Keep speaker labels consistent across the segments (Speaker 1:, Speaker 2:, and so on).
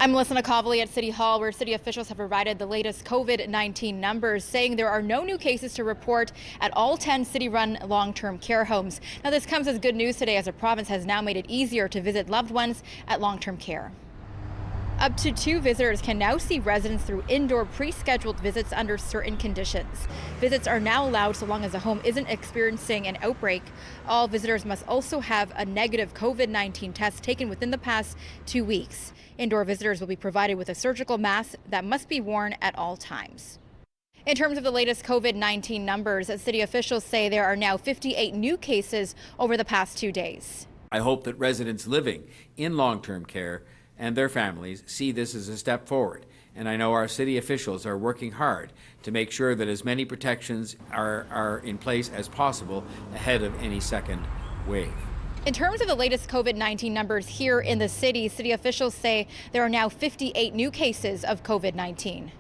Speaker 1: I'm Melissa Nakhavoly at City Hall, where city officials have provided the latest COVID-19 numbers, saying there are no new cases to report at all 10 city-run long-term care homes. Now, this comes as good news today, as the province has now made it easier to visit loved ones at long-term care. Up to 2 visitors can now see residents through indoor pre-scheduled visits under certain conditions. Visits are now allowed so long as the home isn't experiencing an outbreak. All visitors must also have a negative COVID-19 test taken within the past 2 weeks. Indoor visitors will be provided with a surgical mask that must be worn at all times. In terms of the latest COVID-19 numbers, city officials say there are now 58 new cases over the past 2 days.
Speaker 2: I hope that residents living in long-term care and their families see this as a step forward. And I know our city officials are working hard to make sure that as many protections are in place as possible ahead of any second wave.
Speaker 1: In terms of the latest COVID-19 numbers here in the city officials say there are now 58 new cases of COVID-19.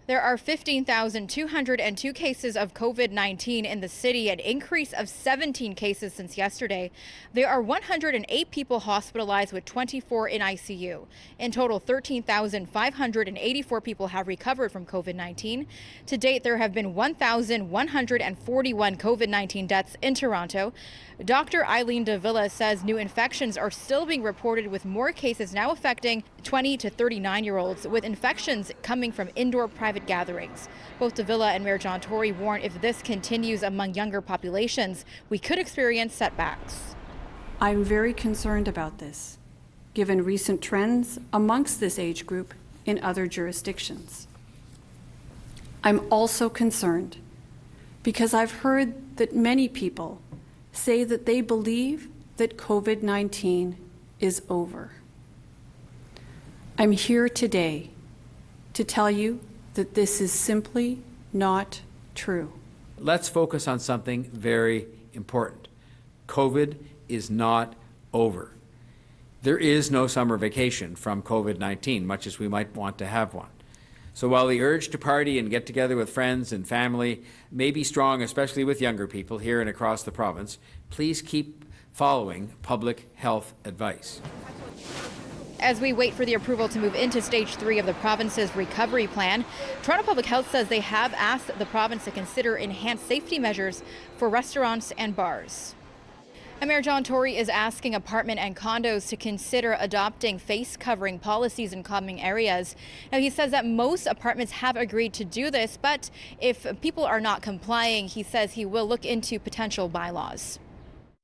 Speaker 1: There are 15,202 cases of COVID-19 in the city, an increase of 17 cases since yesterday. There are 108 people hospitalized with 24 in ICU. In total, 13,584 people have recovered from COVID-19. To date, there have been 1,141 COVID-19 deaths in Toronto. Dr. Eileen Davila says new infections are still being reported, with more cases now affecting 20 to 39-year-olds, with infections coming from indoor private gatherings. Both Davila and Mayor John Tory warn if this continues among younger populations, we could experience setbacks.
Speaker 3: I'm very concerned about this, given recent trends amongst this age group in other jurisdictions. I'm also concerned because I've heard that many people say that they believe that COVID-19 is over. I'm here today to tell you that this is simply not true.
Speaker 2: Let's focus on something very important. COVID is not over. There is no summer vacation from COVID-19, much as we might want to have one. So while the urge to party and get together with friends and family may be strong, especially with younger people here and across the province, please keep following public health advice.
Speaker 1: As we wait for the approval to move into stage 3 of the province's recovery plan, Toronto Public Health says they have asked the province to consider enhanced safety measures for restaurants and bars. And Mayor John Tory is asking apartment and condos to consider adopting face covering policies in common areas. Now, he says that most apartments have agreed to do this, but if people are not complying, he says he will look into potential bylaws.